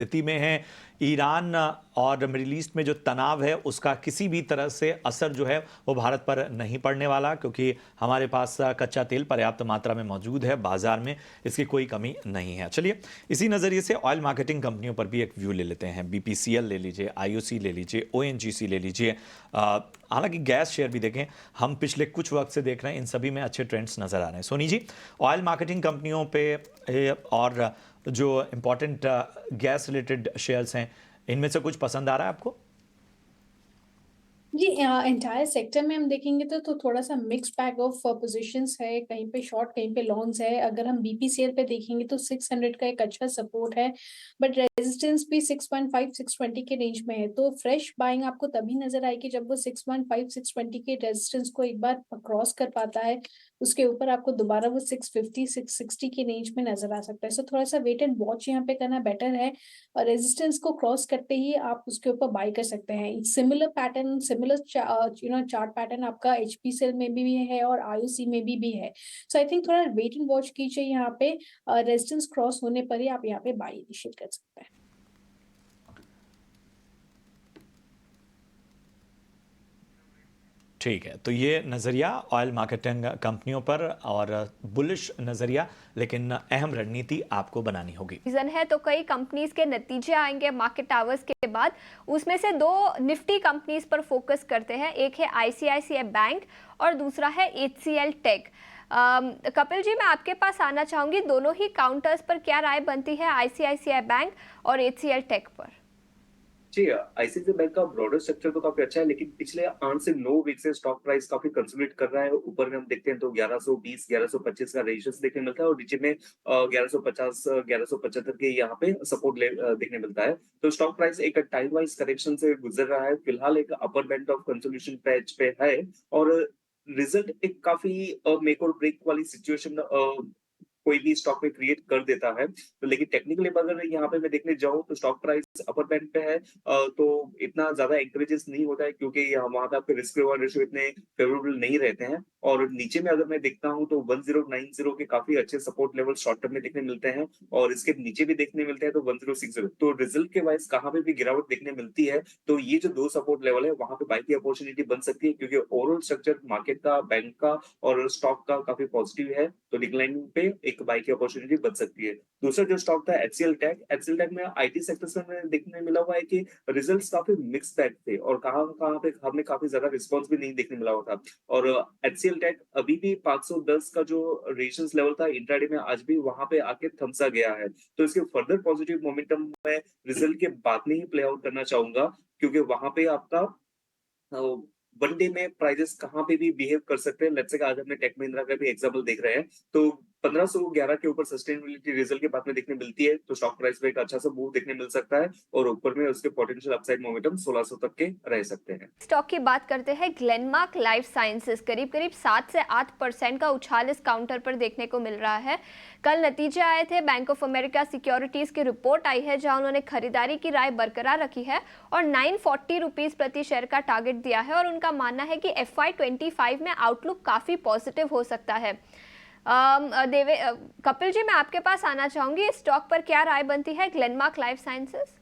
स्थिति में है। ईरान और मिडिल ईस्ट में जो तनाव है उसका किसी भी तरह से असर जो है वो भारत पर नहीं पड़ने वाला, क्योंकि हमारे पास कच्चा तेल पर्याप्त मात्रा में मौजूद है, बाजार में इसकी कोई कमी नहीं है। चलिए इसी नज़रिए से ऑयल मार्केटिंग कंपनियों पर भी एक व्यू ले लेते हैं। बीपीसीएल ले लीजिए, आईओसी ले लीजिए, ओएनजीसी ले लीजिए। हालांकि गैस शेयर भी देखें, हम पिछले कुछ वक्त से देख रहे हैं इन सभी में अच्छे ट्रेंड्स नजर आ रहे हैं। सोनी जी, ऑयल मार्केटिंग कंपनियों पे और जो इंपॉर्टेंट गैस रिलेटेड शेयर्स हैं, इनमें से कुछ पसंद आ रहा है आपको? जी, एंटायर सेक्टर में हम देखेंगे तो थोड़ा सा मिक्स बैग ऑफ पोजीशंस है। कहीं पे शॉर्ट, कहीं पे लॉन्ग्स है। अगर हम बीपीसीएल पे देखेंगे तो 600 का एक अच्छा सपोर्ट है, बट रेजिस्टेंस भी 615 620 के रेंज में है। तो फ्रेश बाइंग आपको तभी नजर आएगी जब वो 615 620 के रेजिस्टेंस को एक बार क्रॉस कर पाता है। उसके ऊपर आपको दोबारा वो 650 660 के रेंज में नजर आ सकता है। सो थोड़ा सा वेट एंड वॉच यहाँ पे करना बेटर है, और रेजिस्टेंस को क्रॉस करते ही आप उसके ऊपर बाय कर सकते हैं। Similar pattern, similar chart pattern आपका एचपीसीएल में भी है और आईओसी में भी है। सो आई थिंक थोड़ा वेट एंड वॉच कीजिए यहाँ पे। रेजिस्टेंस क्रॉस होने पर ही आप यहाँ पे बाय इनिशिएट कर सकते हैं। ठीक है, तो ये नज़रिया ऑयल मार्केटिंग कंपनियों पर और बुलिश नज़रिया, लेकिन अहम रणनीति आपको बनानी होगी। सीजन है तो कई कंपनीज के नतीजे आएंगे मार्केट आवर्स के बाद। उसमें से दो निफ्टी कंपनीज पर फोकस करते हैं। एक है आईसीआईसीआई बैंक और दूसरा है एचसीएल टेक। कपिल जी, मैं आपके पास आना चाहूंगी, दोनों ही काउंटर्स पर क्या राय बनती है आईसीआईसीआई बैंक और एचसीएल टेक पर? जी, आईसीआईसीआई बैंक का ब्रॉडर स्ट्रक्चर तो काफी अच्छा है, लेकिन पिछले 8 से 9 वीक से स्टॉक प्राइस काफी कंसोलिडेट कर रहा है। ऊपर में हम देखते हैं तो 1120 1125 का रेजिस्टेंस देखने मिलता है, और नीचे में 1150 1175 के यहाँ पे सपोर्ट देखने मिलता है। तो स्टॉक प्राइस एक टाइम वाइज करेक्शन से गुजर रहा है। फिलहाल एक upper band of consolidation patch पे है, और रिजल्ट एक काफी मेक और ब्रेक वाली सिचुएशन कोई भी स्टॉक में क्रिएट कर देता है। तो लेकिन टेक्निकली अगर यहाँ पे मैं देखने जाऊँ तो स्टॉक प्राइस अपर बैंड पे है, तो इतना ज्यादा एनकरेजेस नहीं होता है, क्योंकि वहां पे आपके रिस्क रिवॉर्ड रेशियो इतने फेवरेबल नहीं रहते हैं। और नीचे में अगर मैं देखता हूँ तो 1090 के काफी अच्छे सपोर्ट लेवल शॉर्ट टर्म में देखने मिलते हैं, और इसके नीचे भी देखने मिलते हैं तो 1060। तो रिजल्ट के वाइज कहाँ पे भी गिरावट देखने मिलती है, तो ये जो दो सपोर्ट लेवल है वहां पे बाई की अपॉर्चुनिटी बन सकती है, क्योंकि ओवरऑल स्ट्रक्चर मार्केट का, बैंक का और स्टॉक का काफी पॉजिटिव है। तो डिक्लाइनिंग पे एक बाई की अपॉर्चुनिटी बन सकती है। दूसरा जो स्टॉक था एचसीएल टेक में आईटी सेक्टर में देखने मिला हुआ है कि रिजल्ट्स काफी मिक्स बैग थे, और कहाँ कहाँ पे हमें काफी ज्यादा रिस्पॉन्स भी नहीं देखने मिला हुआ था। और एचसीएल टेक अभी भी 510 का जो रेजिस्टेंस लेवल था इंट्राडे में, आज भी वहां पे आके थमसा गया है। तो इसके फर्दर पॉजिटिव मोमेंटम में रिजल्ट के बाद में ही प्ले आउट करना चाहूंगा, क्योंकि वहां पे आपका वन डे में प्राइजेस कहाँ पे भी बिहेव कर सकते हैं। लेट्स से आज हमने टेक महिंद्रा का भी एग्जांपल देख रहे हैं, तो 1511 के ऊपर सस्टेनेबिलिटी रिजल्ट के बाद में देखने मिलती है, तो स्टॉक प्राइस में एक अच्छा सा मूव देखने मिल सकता है, और ऊपर में उसके पोटेंशियल अपसाइड मोमेंटम 1600 तक के रह सकते हैं। स्टॉक की बात करते हैं। ग्लेनमार्क लाइफ साइंसेज करीब करीब 7 से 8% का उछाल इस काउंटर पर देखने को मिल रहा है। कल नतीजे आए थे, बैंक ऑफ अमेरिका सिक्योरिटीज की रिपोर्ट आई है जहां उन्होंने खरीदारी की राय बरकरार रखी है और 940 रुपीज प्रति शेयर का टारगेट दिया है, और उनका मानना है कि FY25 में आउटलुक काफी पॉजिटिव हो सकता है। कपिल जी, मैं आपके पास आना चाहूंगी, इस स्टॉक पर क्या राय बनती है ग्लेनमार्क लाइफ साइंसेज?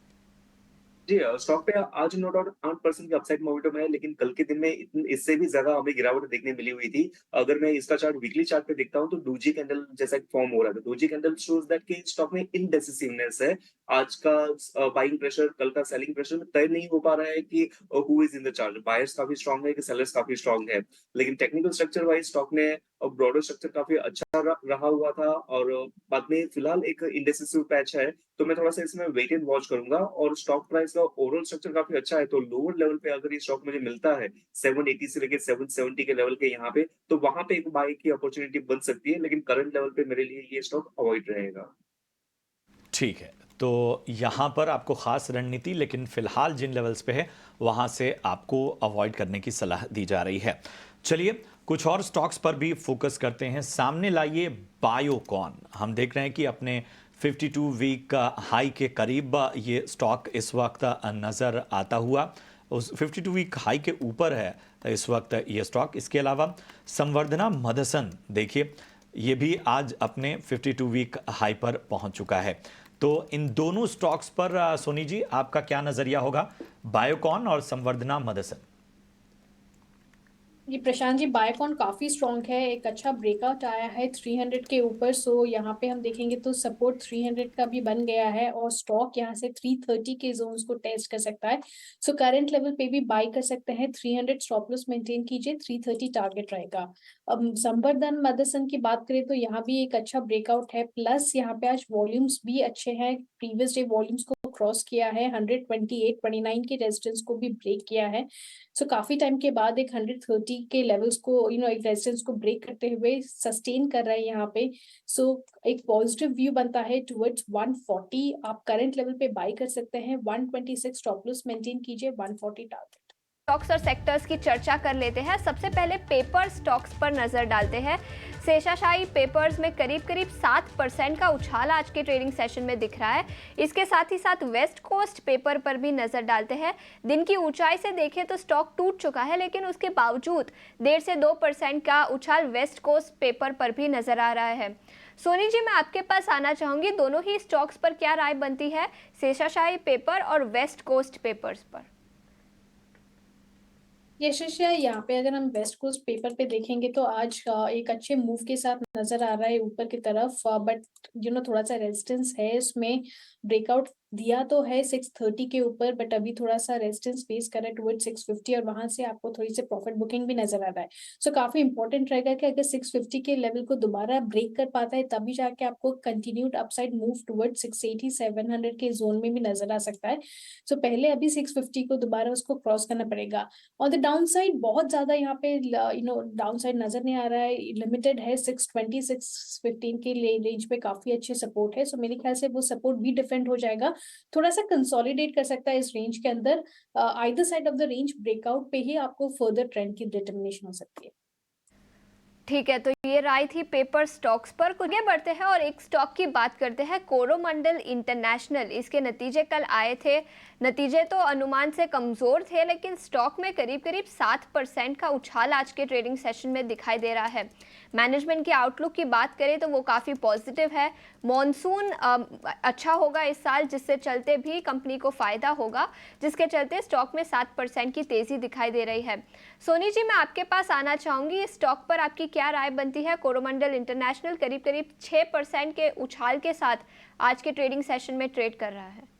जी, स्टॉक पे आज नो डाउट 8% की अपसाइड मोमेंटम है, लेकिन कल के दिन में इससे भी ज्यादा हमें गिरावट देखने मिली हुई थी। अगर मैं इसका चार्ट वीकली चार्ट पे देखता हूँ तो डोजी कैंडल जैसा एक फॉर्म हो रहा था। डोजी कैंडल शोज दैट कि स्टॉक में इनडेसिसिवनेस है। आज का बाइंग प्रेशर, कल का सेलिंग प्रेशर तय नहीं हो पा रहा है कि who is in the charge, buyers काफी स्ट्रांग है कि सेलर्स काफी स्ट्रांग है। लेकिन टेक्निकल स्ट्रक्चर वाइज स्टॉक ने ब्रॉडर स्ट्रक्चर काफी अच्छा रहा हुआ था, और बाद में फिलहाल एक इंडेसिसिव पैच है। तो मैं थोड़ा सा इसमें वेट एंड वॉच करूंगा, और स्टॉक प्राइस का ओवरऑल स्ट्रक्चर काफी अच्छा है। तो लोअर लेवल पे अगर ये स्टॉक मुझे मिलता है 780 से लेके 770 के लेवल के यहाँ पे, तो वहां पे एक बाई की अपॉर्चुनिटी बन सकती है, लेकिन करंट लेवल पे मेरे लिए ये स्टॉक अवॉइड रहेगा। ठीक है, तो यहाँ पर आपको खास रणनीति, लेकिन फिलहाल जिन लेवल्स पे है वहाँ से आपको अवॉइड करने की सलाह दी जा रही है। चलिए कुछ और स्टॉक्स पर भी फोकस करते हैं। सामने लाइए बायोकॉन। हम देख रहे हैं कि अपने 52 वीक हाई के करीब ये स्टॉक इस वक्त नज़र आता हुआ, उस 52 वीक हाई के ऊपर है इस वक्त ये स्टॉक। इसके अलावा संवर्धना मदसन देखिए, ये भी आज अपने 52 वीक हाई पर पहुंच चुका है। तो इन दोनों स्टॉक्स पर सोनी जी आपका क्या नजरिया होगा, बायोकॉन और संवर्धना मदरसन? जी प्रशांत जी, बायोकॉन काफी स्ट्रॉन्ग है, एक अच्छा ब्रेकआउट आया है 300 के ऊपर। सो यहाँ पे हम देखेंगे तो सपोर्ट 300 का भी बन गया है और स्टॉक यहाँ से 330 के जोन्स को टेस्ट कर सकता है। सो करंट लेवल पे भी बाई कर सकते हैं, 300 स्टॉप लॉस मेंटेन कीजिए, 330 टारगेट रहेगा। अब संवर्धन मदरसन की बात करें तो यहाँ भी एक अच्छा ब्रेकआउट है, प्लस यहाँ पे आज वॉल्यूम्स भी अच्छे हैं, प्रीवियस डे वॉल्यूम्स को क्रॉस किया है, 128-29 के रेजिस्टेंस को भी ब्रेक किया है। सो काफी टाइम के बाद एक 130 के लेवल्स को एक रेजिस्टेंस को ब्रेक करते हुए सस्टेन कर रहा है यहाँ पे। सो एक पॉजिटिव व्यू बनता है टुवर्ड्स 140। आप करंट लेवल पे बाय कर सकते हैं, 126 स्टॉप लॉस मेंटेन कीजिए, 140 टारगेट। स्टॉक्स और सेक्टर्स की चर्चा कर लेते हैं। सबसे पहले पेपर स्टॉक्स पर नजर डालते हैं। शेषाशाही पेपर्स में करीब करीब 7% का उछाल आज के ट्रेडिंग सेशन में दिख रहा है। इसके साथ ही साथ वेस्ट कोस्ट पेपर पर भी नजर डालते हैं। दिन की ऊंचाई से देखें तो स्टॉक टूट चुका है, लेकिन उसके बावजूद 1.5 से 2% का उछाल वेस्ट कोस्ट पेपर पर भी नजर आ रहा है। सोनी जी, मैं आपके पास आना चाहूंगी, दोनों ही स्टॉक्स पर क्या राय बनती है, शेषाशाही पेपर और वेस्ट कोस्ट पेपर्स पर? यशस्या, यहाँ पे अगर हम वेस्ट कोस्ट पेपर पे देखेंगे तो आज एक अच्छे मूव के साथ नजर आ रहा है ऊपर की तरफ, बट थोड़ा सा रेजिस्टेंस है इसमें। ब्रेकआउट दिया तो है 630 के ऊपर, बट अभी थोड़ा सा रेजिस्टेंस फेस कर रहा है टुवर्ड 650 और वहां से आपको थोड़ी सी प्रॉफिट बुकिंग भी नजर आ रहा है। सो काफी इंपॉर्टेंट रहेगा कि अगर 650 के लेवल को दोबारा ब्रेक कर पाता है तभी जाके आपको कंटिन्यूड अपसाइड मूव टुवर्ड 680 700 के जोन में भी नजर आ सकता है। सो पहले अभी 650 को दोबारा उसको क्रॉस करना पड़ेगा। ऑन द डाउन साइड बहुत ज्यादा यहाँ पे डाउन साइड नजर नहीं आ रहा है, लिमिटेड है, 620 615 के रेंज पे काफी अच्छे सपोर्ट है। सो मेरे ख्याल से वो सपोर्ट भी डिफेंड हो जाएगा, थोड़ा सा कंसोलिडेट कर सकता है इस रेंज के अंदर। Either side of the range breakout पे ही आपको फर्दर ट्रेंड की डिटर्मिनेशन हो सकती है। ठीक है, तो ये राय थी पेपर स्टॉक्स पर। कुछ आगे बढ़ते हैं और एक स्टॉक की बात करते हैं, कोरोमंडल इंटरनेशनल। इसके नतीजे कल आए थे। नतीजे तो अनुमान से कमजोर थे, लेकिन स्टॉक में करीब करीब 7% का उछाल आज के ट्रेडिंग सेशन में दिखाई दे रहा है। मैनेजमेंट की आउटलुक की बात करें तो वो काफ़ी पॉजिटिव है। मॉनसून अच्छा होगा इस साल, जिससे चलते भी कंपनी को फ़ायदा होगा, जिसके चलते स्टॉक में 7% की तेज़ी दिखाई दे रही है। सोनी जी, मैं आपके पास आना चाहूँगी, इस स्टॉक पर आपकी क्या राय बनती है? कोरोमंडल इंटरनेशनल करीब करीब 6% के उछाल के साथ आज के ट्रेडिंग सेशन में ट्रेड कर रहा है।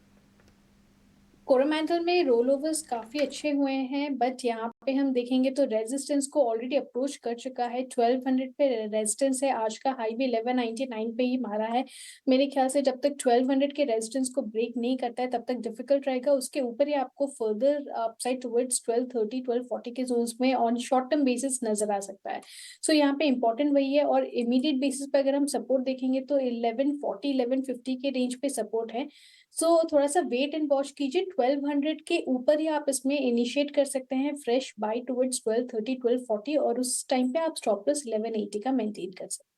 कोरोमंडल में रोल ओवर्स काफी अच्छे हुए हैं, बट यहाँ पे हम देखेंगे तो रेजिस्टेंस को ऑलरेडी अप्रोच कर चुका है, 1200 पे रेजिस्टेंस है, आज का हाई भी 1199 पे ही मारा है। मेरे ख्याल से जब तक 1200 के रेजिस्टेंस को ब्रेक नहीं करता है तब तक डिफिकल्ट रहेगा, उसके ऊपर ही आपको फर्दर अपसाइड टुवर्ड्स 1230 1240 के जोन्स में ऑन शॉर्ट टर्म बेसिस नजर आ सकता है। सो यहाँ पे इंपॉर्टेंट वही है, और इमीडिएट बेसिस पे अगर हम सपोर्ट देखेंगे तो 1140 1150 के रेंज पे सपोर्ट है। सो थोड़ा सा वेट एंड वॉच कीजिए, 1200 के ऊपर ही आप इसमें इनिशिएट कर सकते हैं फ्रेश बाय टुवर्ड्स 1230 1240, और उस टाइम पे आप स्टॉप लॉस 1180 का मेंटेन कर सकते हैं।